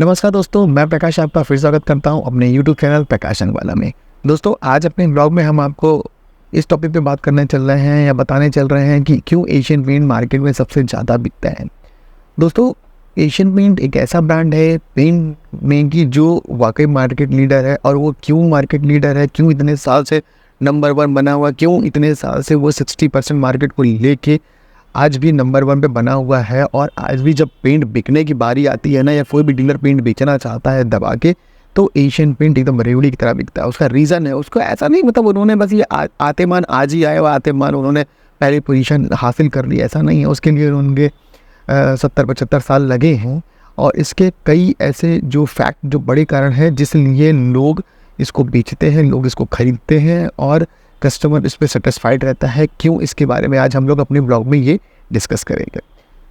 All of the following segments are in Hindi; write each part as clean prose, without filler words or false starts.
नमस्कार दोस्तों, मैं प्रकाश आपका फिर स्वागत करता हूं अपने YouTube चैनल प्रकाश अंगवाला में। दोस्तों, आज अपने ब्लॉग में हम आपको इस टॉपिक पे बात करने चल रहे हैं या बताने चल रहे हैं कि क्यों एशियन पेंट मार्केट में सबसे ज़्यादा बिकता है। दोस्तों, एशियन पेंट एक ऐसा ब्रांड है पेंट में कि जो वाकई मार्केट लीडर है। और वो क्यों मार्केट लीडर है, क्यों इतने साल से नंबर 1 बना हुआ, क्यों इतने साल से वो 60% मार्केट को लेके आज भी नंबर 1 पे बना हुआ है। और आज भी जब पेंट बिकने की बारी आती है ना, या कोई भी डीलर पेंट बेचना चाहता है दबा के, तो एशियन पेंट एकदम रेवड़ी की तरह बिकता है। उसका रीज़न है, उसको ऐसा नहीं मतलब उन्होंने बस ये आतेमान आज ही आए हुआ आतेमान उन्होंने पहली पोजीशन हासिल कर ली, ऐसा नहीं है। उसके लिए उनके 70-75 साल लगे हैं। और इसके कई ऐसे जो फैक्ट, जो बड़े कारण हैं जिसलिए लोग इसको बेचते हैं, लोग इसको खरीदते हैं और कस्टमर इस पर सेटिस्फाइड रहता है। क्यों, इसके बारे में आज हम लोग अपने ब्लॉग में ये डिस्कस करेंगे।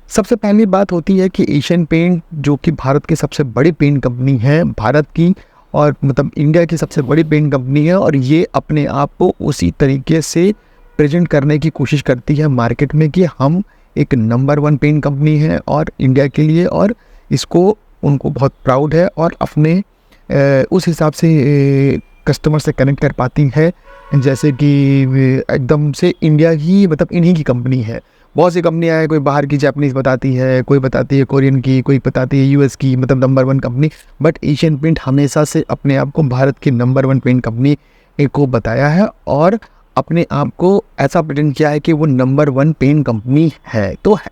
सबसे पहली बात होती है कि एशियन पेंट जो कि भारत की सबसे बड़ी पेंट कंपनी है, भारत की और मतलब इंडिया की सबसे बड़ी पेंट कंपनी है। और ये अपने आप को उसी तरीके से प्रेजेंट करने की कोशिश करती है मार्केट में कि हम एक नंबर 1 पेंट कंपनी है और इंडिया के लिए, और इसको उनको बहुत प्राउड है और अपने उस हिसाब से कस्टमर से कनेक्ट कर पाती है जैसे कि एकदम से इंडिया ही मतलब इन्हीं की कंपनी है। बहुत सी कंपनियां हैं, कोई बाहर की जापानीज़ बताती है, कोई बताती है कोरियन की, कोई बताती है यूएस की, मतलब number 1 company. But Asian Paint हमेशा से अपने आप को भारत की नंबर 1 पेंट कंपनी को बताया है और अपने आप को ऐसा प्रेजेंट किया है कि वो नंबर 1 पेंट कंपनी है तो है।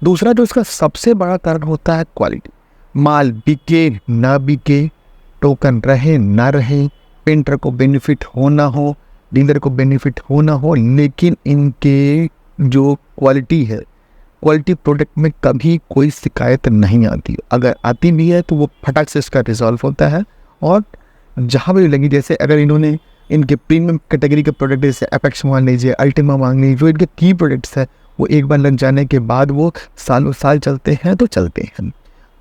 दूसरा जो इसका सबसे बड़ा कारण होता है क्वालिटी। माल बिके ना बिके, टोकन रहे ना रहे, पेंटर को बेनिफिट हो ना हो, डीलर को बेनिफिट हो ना हो, लेकिन इनके जो क्वालिटी है, क्वालिटी प्रोडक्ट में कभी कोई शिकायत नहीं आती। अगर आती भी है तो वो फटाक से इसका रिजॉल्व होता है। और जहाँ भी लगी, जैसे अगर इन्होंने इनके प्रीमियम कैटेगरी के प्रोडक्ट जैसे एपेक्स मान लीजिए, अल्टीमा मान लीजिए, जो इनके की प्रोडक्ट्स है वो एक बार लग जाने के बाद वो सालों साल चलते हैं तो चलते हैं।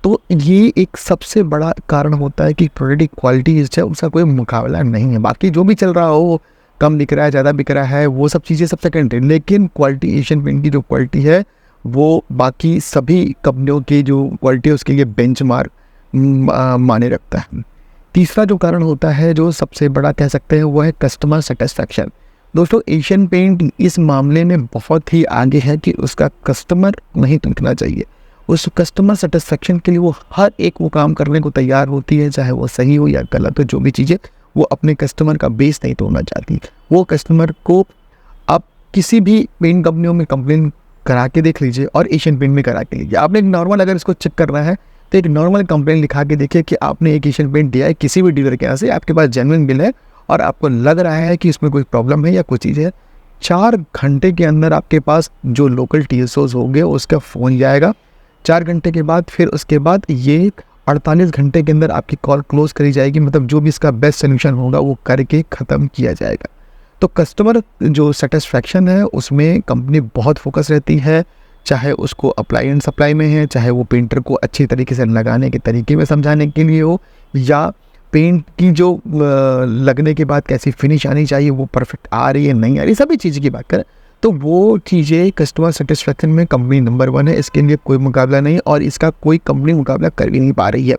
तो ये एक सबसे बड़ा कारण होता है कि प्रोडक्ट की क्वालिटी है उसका कोई मुकाबला नहीं है। बाकी जो भी चल रहा हो, वो कम बिक रहा है, ज़्यादा बिक रहा है, वो सब चीज़ें सब सेकेंडरी, लेकिन क्वालिटी, एशियन पेंट की जो क्वालिटी है वो बाकी सभी कंपनियों की जो क्वालिटी है उसके लिए बेंचमार्क माने रखता है। तीसरा जो कारण होता है, जो सबसे बड़ा कह सकते हैं, वो है कस्टमर सेटिस्फैक्शन। दोस्तों, एशियन पेंट इस मामले में बहुत ही आगे है कि उसका कस्टमर नहीं टूटना चाहिए। उस कस्टमर सेटिस्फेक्शन के लिए वो हर एक वो काम करने को तैयार होती है, चाहे वो सही हो या गलत हो, जो भी चीज़ें, वो अपने कस्टमर का बेस नहीं तोड़ना चाहती। वो कस्टमर को आप किसी भी पेंट कंपनियों में कंप्लेन करा के देख लीजिए और एशियन पेंट में करा के लीजिए। आपने एक नॉर्मल, अगर इसको चेक करना है तो एक नॉर्मल कंप्लेन लिखा के देखिए कि आपने एक एशियन पेंट दिया है किसी भी डीलर के यहाँ से, आपके पास जेन्युइन बिल है और आपको लग रहा है कि इसमें कोई प्रॉब्लम है या कोई चीज़ है, 4 घंटे के अंदर आपके पास जो लोकल TSOs होंगे उसका फ़ोन जाएगा। 4 घंटे के बाद फिर उसके बाद ये 48 घंटे के अंदर आपकी कॉल क्लोज करी जाएगी। मतलब जो भी इसका बेस्ट सोल्यूशन होगा वो करके ख़त्म किया जाएगा। तो कस्टमर जो सेटिस्फैक्शन है उसमें कंपनी बहुत फोकस रहती है, चाहे उसको अप्लाई एंड सप्लाई में है, चाहे वो पेंटर को अच्छी तरीके से लगाने के तरीके में समझाने के लिए हो, या पेंट की जो लगने के बाद कैसी फिनिश आनी चाहिए वो परफेक्ट आ रही है नहीं आ रही, सभी चीज़ की बात करें तो वो चीज़ें कस्टमर सेटिस्फेक्शन में कंपनी नंबर 1 है। इसके लिए कोई मुकाबला नहीं और इसका कोई कंपनी मुकाबला कर भी नहीं पा रही है।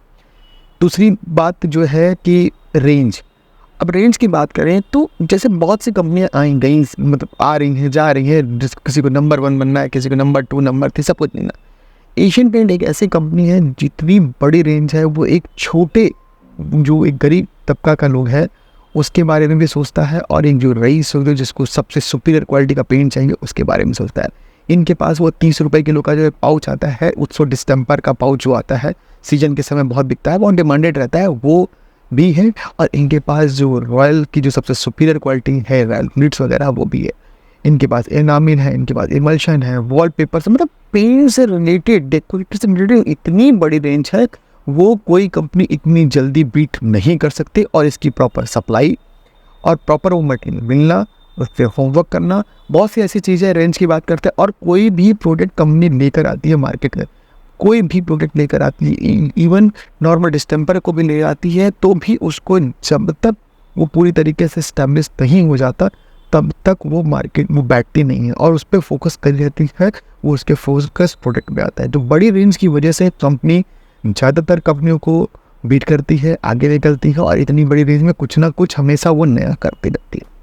दूसरी बात जो है कि रेंज। अब रेंज की बात करें तो जैसे बहुत सी कंपनियां आई गई, मतलब आ रही हैं जा रही हैं, किसी को नंबर 1 बनना है, किसी को नंबर 2, नंबर 3, सब कुछ नहीं ना। एशियन पेंट एक ऐसी कंपनी है जितनी बड़ी रेंज है वो एक छोटे, जो एक गरीब तबका का लोग है उसके बारे में भी सोचता है, और एक जो रईस हो जिसको सबसे सुपीरियर क्वालिटी का पेंट चाहिए उसके बारे में सोचता है। इनके पास वो 30 रुपये किलो का जो पाउच आता है, उत्सव डिस्टेम्पर का पाउच जो आता है, सीजन के समय बहुत बिकता है, बहुत डिमांडेड रहता है, वो भी है। और इनके पास जो रॉयल की जो सबसे सुपीरियर क्वालिटी है, रॉयल ग्लिट्स वगैरह, वो भी है। इनके पास एनामिल है, इनके पास इमल्शन है, वॉलपेपर से, मतलब पेंट से रिलेटेड, डेकोरेटर से रिलेटेड इतनी बड़ी रेंज है, वो कोई कंपनी इतनी जल्दी बीट नहीं कर सकती। और इसकी प्रॉपर सप्लाई और प्रॉपर वो मटेरियल मिलना, उस पर होमवर्क करना, बहुत सी ऐसी चीज़ें रेंज की बात करते हैं। और कोई भी प्रोडक्ट कंपनी लेकर आती है मार्केट में, कोई भी प्रोडक्ट लेकर आती है, इवन नॉर्मल डिस्टेम्पर को भी ले आती है, तो भी उसको जब तक वो पूरी तरीके से स्टैब्लिश नहीं हो जाता तब तक वो मार्केट वो बैठती नहीं है और उस पर फोकस कर रहती है, वो उसके फोकस प्रोडक्ट पे आता है। तो बड़ी रेंज की वजह से कंपनी ज़्यादातर कंपनियों को बीट करती है, आगे निकलती है और इतनी बड़ी रेंज में कुछ ना कुछ हमेशा वो नया करती रहती है।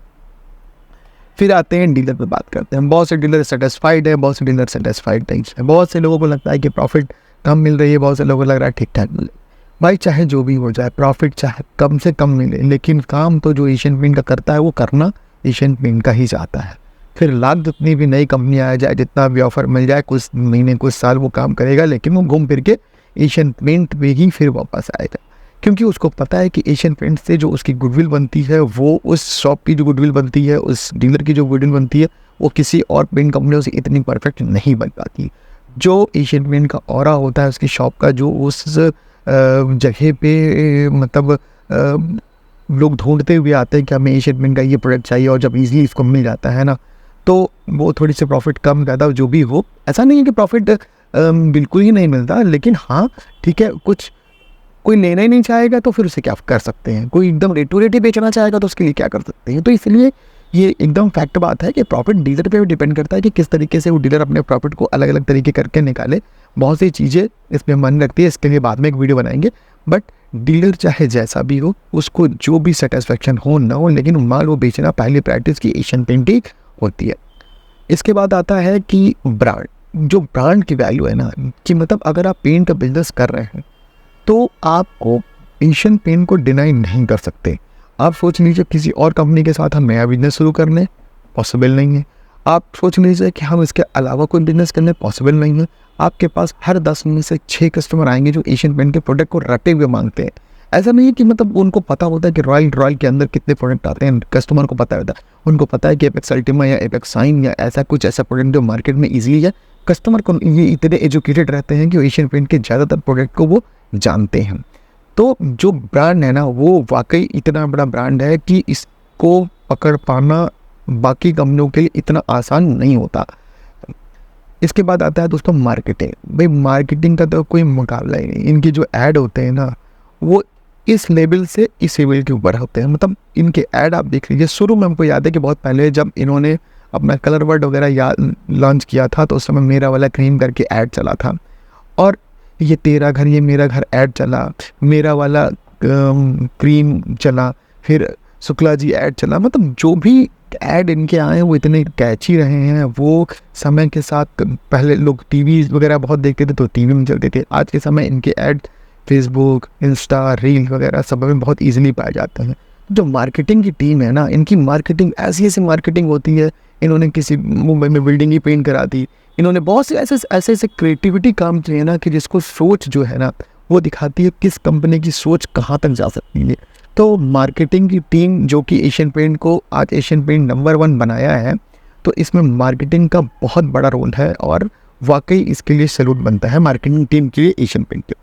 फिर आते हैं डीलर पे बात करते हैं। बहुत से डीलर सेटिस्फाइड है, बहुत से डीलर सेटिस्फाइड नहीं है। बहुत से लोगों को लगता है कि प्रॉफिट कम मिल रही है, बहुत से लोगों को लग रहा है ठीक ठाक मिले। भाई चाहे जो भी हो जाए, प्रॉफिट चाहे कम से कम मिले, लेकिन काम तो जो एशियन पेंट का करता है वो करना एशियन पेंट का ही चाहता है। फिर लाख जितनी भी नई कंपनी आ जाए, जितना भी ऑफर मिल जाए, कुछ महीने कुछ साल वो काम करेगा, लेकिन वो घूम फिर के एशियन पेंट पे ही फिर वापस आएगा, क्योंकि उसको पता है कि एशियन पेंट से जो उसकी गुडविल बनती है, वो उस शॉप की जो गुडविल बनती है, उस डीलर की जो गुडविल बनती है, वो किसी और पेंट कंपनियों से इतनी परफेक्ट नहीं बन पाती। जो एशियन पेंट का ऑरा होता है उसकी शॉप का, जो उस जगह पे मतलब लोग ढूंढते हुए आते हैं कि हमें एशियन पेंट का ये प्रोडक्ट चाहिए, और जब इजीली इसको मिल जाता है ना, तो वो थोड़ी सी प्रॉफिट कम ज़्यादा जो भी हो, ऐसा नहीं है कि प्रॉफिट बिल्कुल ही नहीं मिलता, लेकिन हाँ ठीक है, कुछ कोई लेना ही नहीं चाहेगा तो फिर उसे क्या कर सकते हैं, कोई एकदम रेट टू रेट ही बेचना चाहेगा तो उसके लिए क्या कर सकते हैं। तो इसलिए ये एकदम फैक्ट बात है कि प्रॉफिट डीलर पे भी डिपेंड करता है कि किस तरीके से वो डीलर अपने प्रॉफिट को अलग अलग तरीके करके निकाले। बहुत सी चीज़ें इसमें मन रखती है, इसके लिए बाद में एक वीडियो बनाएंगे। बट डीलर चाहे जैसा भी हो, उसको जो भी सेटिस्फेक्शन हो ना हो, लेकिन माल वो बेचना पहली प्रैक्टिस की एशियन पेंट ही होती है। इसके बाद आता है कि ब्रांड, जो ब्रांड की वैल्यू है ना, कि मतलब अगर आप पेंट का बिजनेस कर रहे हैं तो आपको एशियन पेंट को डिनाई नहीं कर सकते। आप सोच लीजिए किसी और कंपनी के साथ हम नया बिजनेस शुरू कर लें, पॉसिबल नहीं है। आप सोच लीजिए कि हम इसके अलावा कोई बिजनेस कर लें, पॉसिबल नहीं है। आपके पास हर 10 में से 6 कस्टमर आएंगे जो एशियन पेंट के प्रोडक्ट को रटे हुए मांगते हैं। ऐसा नहीं है कि मतलब उनको पता होता है कि रॉयल के अंदर कितने प्रोडक्ट आते हैं, कस्टमर को पता होता है। उनको पता है कि एपेक्स अल्टीमा या एपेक्स शाइन या ऐसा प्रोडक्ट जो मार्केट में ईजिली है। कस्टमर को ये इतने एजुकेटेड रहते हैं कि एशियन पेंट के ज़्यादातर प्रोडक्ट को वो जानते हैं। तो जो ब्रांड है ना, वो वाकई इतना बड़ा ब्रांड है कि इसको पकड़ पाना बाकी कंपनियों के लिए इतना आसान नहीं होता। इसके बाद आता है दोस्तों मार्केटिंग। भाई मार्केटिंग का तो कोई मुकाबला ही नहीं। इनके जो ऐड होते हैं ना, वो इस लेवल से इस लेवल के ऊपर होते हैं। मतलब इनके ऐड आप देख लीजिए, शुरू में हमको याद है कि बहुत पहले जब इन्होंने अपना कलर वर्ड वगैरह लॉन्च किया था, तो उस समय मेरा वाला क्रीम करके ऐड चला था, और ये तेरा घर ये मेरा घर ऐड चला, मेरा वाला क्रीम चला, फिर शुक्ला जी ऐड चला। मतलब जो भी ऐड इनके आए हैं वो इतने कैची रहे हैं। वो समय के साथ पहले लोग टीवी वगैरह बहुत देखते थे तो टीवी में चलते थे। आज के समय इनके ऐड फेसबुक, इंस्टा, रील वगैरह सब में बहुत ईजिली पाए जाते हैं। जो मार्केटिंग की टीम है ना, इनकी मार्केटिंग ऐसी ऐसी मार्केटिंग होती है। इन्होंने किसी मुंबई में बिल्डिंग ही पेंट करा दी। इन्होंने बहुत से ऐसे क्रिएटिविटी काम किए ना, कि जिसको सोच जो है ना वो दिखाती है किस कंपनी की सोच कहाँ तक जा सकती है। तो मार्केटिंग की टीम जो कि एशियन पेंट को आज एशियन पेंट नंबर 1 बनाया है, तो इसमें मार्केटिंग का बहुत बड़ा रोल है, और वाकई इसके लिए सैल्यूट बनता है मार्केटिंग टीम के लिए एशियन पेंट के।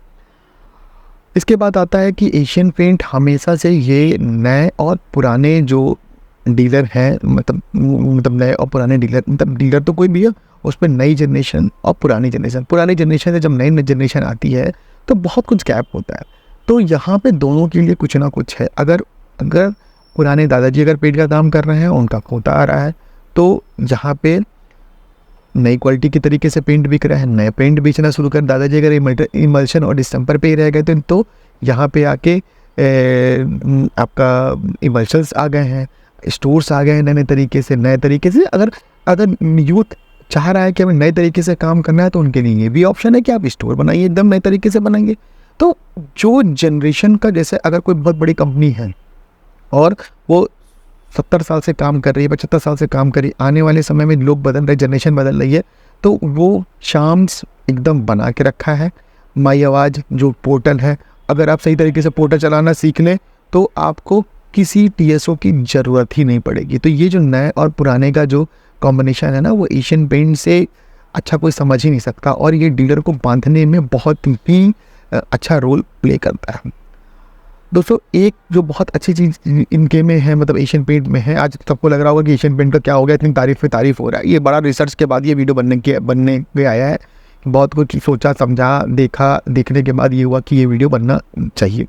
इसके बाद आता है कि एशियन पेंट हमेशा से ये नए और पुराने जो डीलर हैं, मतलब नए और पुराने डीलर, मतलब डीलर तो कोई भी है, उस पर नई जनरेशन और पुरानी जनरेशन से जब नई जनरेशन आती है तो बहुत कुछ गैप होता है। तो यहाँ पे दोनों के लिए कुछ ना कुछ है। अगर पुराने दादाजी अगर पेंट का काम कर रहे हैं, उनका खोता आ रहा है, तो यहाँ पे नई क्वालिटी के तरीके से पेंट बिक रहा है, नए पेंट बेचना शुरू कर। दादाजी अगर इमल्शन और डिस्टेम्पर पे ही रह गए थे, तो यहाँ पे आके आपका इमल्शंस आ गए हैं, स्टोर्स आ गए हैं नए तरीके से। अगर यूथ चाह रहा है कि हमें नए तरीके से काम करना है, तो उनके लिए ये भी ऑप्शन है कि आप स्टोर बनाइए, एकदम नए तरीके से बनाएंगे। तो जो जनरेशन का, जैसे अगर कोई बहुत बड़ी कंपनी है और वो 70 साल से काम कर रही है, 75 साल से काम कर रही है, आने वाले समय में लोग बदल रहे, जनरेशन बदल रही है, तो वो शाम्स एकदम बना के रखा है। माई आवाज़ जो पोर्टल है, अगर आप सही तरीके से पोर्टल चलाना सीख लें तो आपको किसी TSO की ज़रूरत ही नहीं पड़ेगी। तो ये जो नए और पुराने का जो कॉम्बिनेशन है ना, वो एशियन पेंट से अच्छा कोई समझ ही नहीं सकता, और ये डीलर को बांधने में बहुत ही अच्छा रोल प्ले करता है। दोस्तों एक जो बहुत अच्छी चीज़ इनके में है, मतलब एशियन पेंट में है, आज सबको लग रहा होगा कि एशियन पेंट का क्या हो गया, इतनी तारीफ़ पे तारीफ़ हो रहा है। ये बड़ा रिसर्च के बाद ये वीडियो बनने पे आया है। बहुत कुछ सोचा समझा देखने के बाद ये हुआ कि ये वीडियो बनना चाहिए।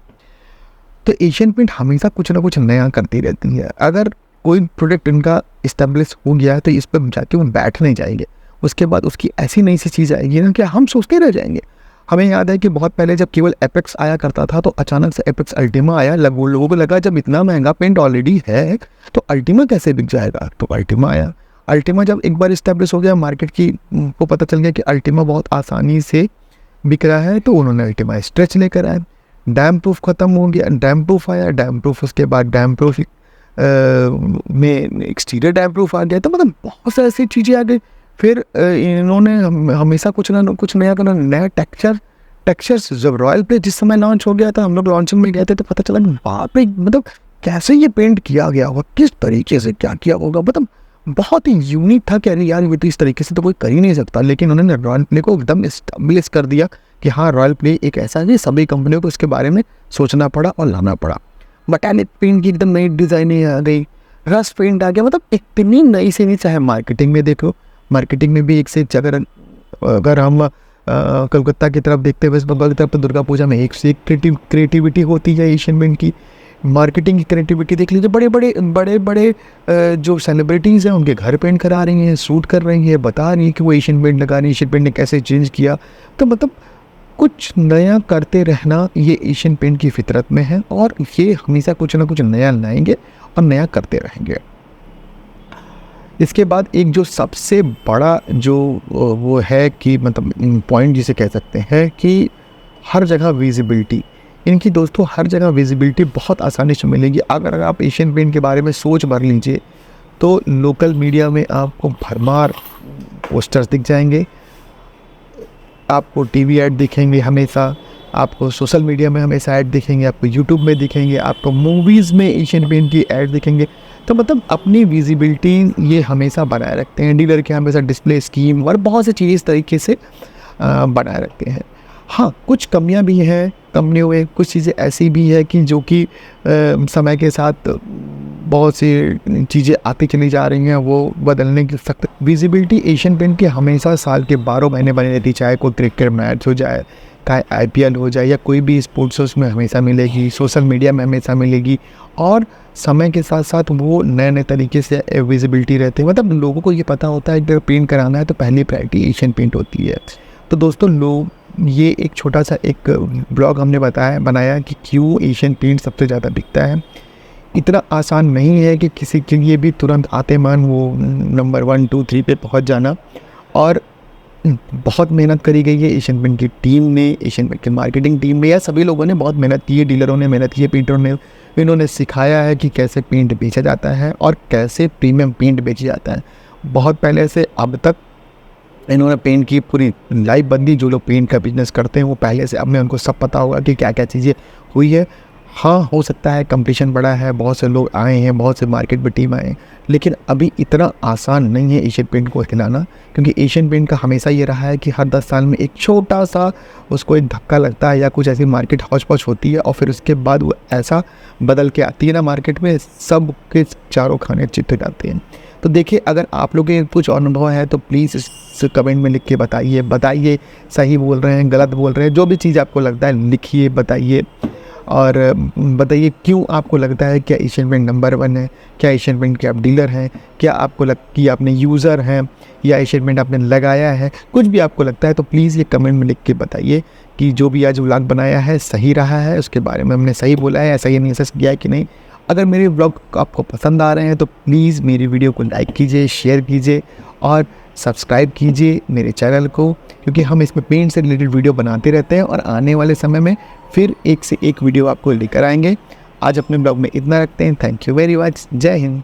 तो एशियन पेंट हमेशा कुछ ना कुछ नया करती रहती है। अगर कोई प्रोडक्ट इनका इस्टेब्लिश हो गया है तो इस पर जाके वो बैठ नहीं जाएंगे। उसके बाद उसकी ऐसी नई सी चीज़ आएगी ना कि हम सोचते रह जाएंगे। हमें याद है कि बहुत पहले जब केवल एपेक्स आया करता था तो अचानक से एपेक्स अल्टीमा आया। लोगों को लगा जब इतना महंगा पेंट ऑलरेडी है तो अल्टीमा कैसे बिक जाएगा, तो अल्टीमा आया। अल्टीमा जब एक बार इस्टेब्लिश हो गया मार्केट की को पता चल गया कि अल्टीमा बहुत आसानी से बिक रहा है तो उन्होंने अल्टीमा स्ट्रेच लेकर आए। डैम प्रूफ ख़त्म हो गया, डैम प्रूफ आया, डैम प्रूफ उसके बाद डैम प्रूफ में एक्सटीरियर डैम प्रूफ आ गया। तो मतलब बहुत सारी ऐसी चीज़ें आ गई। फिर इन्होंने हमेशा कुछ ना कुछ नया करना, नया टेक्सचर्स। जब रॉयल प्ले जिस समय लॉन्च हो गया था, हम लोग लॉन्चिंग में गए थे तो पता चला बाप रे, मतलब कैसे ये पेंट किया गया होगा, किस तरीके से क्या किया होगा, मतलब बहुत ही यूनिक था कि अरे यार ये तो इस तरीके से तो कोई कर ही नहीं सकता। लेकिन उन्होंने रॉयल प्ले को एकदम स्टेब्लिश कर दिया कि हाँ रॉयल प्ले एक ऐसा है कि सभी कंपनियों को इसके बारे में सोचना पड़ा और लाना पड़ा। बटानिक पेंट की एकदम नई डिज़ाइनिंग आ गई, रस्ट पेंट आ गया, मतलब इतनी नई से नहीं। चाहे मार्केटिंग में देखो, मार्केटिंग में भी एक से एक जगह, अगर हम कलकत्ता की तरफ देखते हैं, वेस्ट बंगाल की तरफ, तो दुर्गा पूजा में एक से एक क्रिएटिविटी होती है एशियन पेंट की। मार्केटिंग की क्रिएटिविटी देख लीजिए, बड़े बड़े जो सेलिब्रिटीज़ हैं उनके घर पेंट करा रही हैं, शूट कर रही हैं, बता रही हैं कि वो एशियन पेंट लगा रही है, एशियन पेंट ने कैसे चेंज किया। तो मतलब कुछ नया करते रहना ये एशियन पेंट की फितरत में है और ये हमेशा कुछ ना कुछ नया लाएंगे और नया करते रहेंगे। इसके बाद एक जो सबसे बड़ा जो वो है कि मतलब पॉइंट जिसे कह सकते हैं कि हर जगह विजिबिलिटी इनकी। दोस्तों हर जगह विजिबिलिटी बहुत आसानी से मिलेगी। अगर आप एशियन पेंट के बारे में सोच भर लीजिए तो लोकल मीडिया में आपको भरमार पोस्टर्स दिख जाएंगे, आपको टीवी ऐड दिखेंगे हमेशा, आपको सोशल मीडिया में हमेशा ऐड दिखेंगे, आपको यूट्यूब में दिखेंगे, आपको मूवीज़ में एशियन पेंट की ऐड दिखेंगे। तो मतलब अपनी विजिबिलिटी ये हमेशा बनाए रखते हैं। डीलर के हमेशा डिस्प्ले स्कीम और बहुत सी चीज़ें इस तरीके से बनाए रखते हैं। हाँ, कुछ कमियां भी हैं कंपनियों में, कुछ चीज़ें ऐसी भी है कि जो कि समय के साथ बहुत सी चीज़ें आती चली जा रही हैं, वो बदलने की सख्त विजिबिलिटी एशियन पेंट की हमेशा साल के 12 महीने बनी रहती। चाहे कोई क्रिकेट मैच हो जाए, चाहे IPL हो जाए या कोई भी स्पोर्ट्स हो, उसमें हमेशा मिलेगी, सोशल मीडिया में हमेशा मिलेगी और समय के साथ साथ वो नए नए तरीके से विजिबिलिटी रहते हैं। मतलब लोगों को ये पता होता है कि पेंट कराना है तो पहली प्रायोरिटी एशियन पेंट होती है। तो दोस्तों लोग ये एक छोटा सा एक ब्लॉग हमने बनाया कि क्यों एशियन पेंट सबसे ज़्यादा बिकता है। इतना आसान नहीं है कि किसी के लिए भी तुरंत आते मन वो नंबर 1, 2, 3 पे पहुंच जाना। और बहुत मेहनत करी गई है एशियन पेंट की टीम ने, एशियन पेंट की मार्केटिंग टीम ने, या सभी लोगों ने बहुत मेहनत की है। डीलरों ने मेहनत की है, पेंटरों ने, इन्होंने सिखाया है कि कैसे पेंट बेचा जाता है और कैसे प्रीमियम पेंट बेचा जाता है। बहुत पहले से अब तक इन्होंने पेंट की पूरी लाइफ बदली। जो लोग पेंट का बिजनेस करते हैं वो पहले से अब में उनको सब पता होगा कि क्या क्या चीज़ें हुई है। हाँ, हो सकता है कंपटीशन बड़ा है, बहुत से लोग आए हैं, बहुत से मार्केट में टीम आए हैं, लेकिन अभी इतना आसान नहीं है एशियन पेंट को हिलाना। क्योंकि एशियन पेंट का हमेशा ये रहा है कि हर 10 साल में एक छोटा सा उसको एक धक्का लगता है या कुछ ऐसी मार्केट हौच-पौच होती है और फिर उसके बाद वो ऐसा बदल के आती है ना मार्केट में, सब के चारों खाने चित हो जाते हैं। तो देखिए, अगर आप लोगों के कुछ अनुभव है तो प्लीज़ इस कमेंट में लिख के बताइए सही बोल रहे हैं, गलत बोल रहे हैं, जो भी चीज़ आपको लगता है लिखिए, बताइए और बताइए क्यों आपको लगता है क्या एशियन पेंट नंबर 1 है, क्या एशियन पेंट के आप डीलर हैं, क्या आपको कि आपने यूज़र हैं या एशियन पेंट आपने लगाया है। कुछ भी आपको लगता है तो प्लीज़ ये कमेंट में लिख के बताइए कि जो भी आज व्लॉग बनाया है सही रहा है, उसके बारे में हमने सही बोला है या सही एनालिसिस किया है कि नहीं। अगर मेरे व्लॉग आपको पसंद आ रहे हैं तो प्लीज़ मेरी वीडियो को लाइक कीजिए, शेयर कीजिए और सब्सक्राइब कीजिए मेरे चैनल को, क्योंकि हम इसमें पेंट से रिलेटेड वीडियो बनाते रहते हैं और आने वाले समय में फिर एक से एक वीडियो आपको लेकर आएंगे। आज अपने ब्लॉग में इतना रखते हैं। Thank you very much. जय हिंद।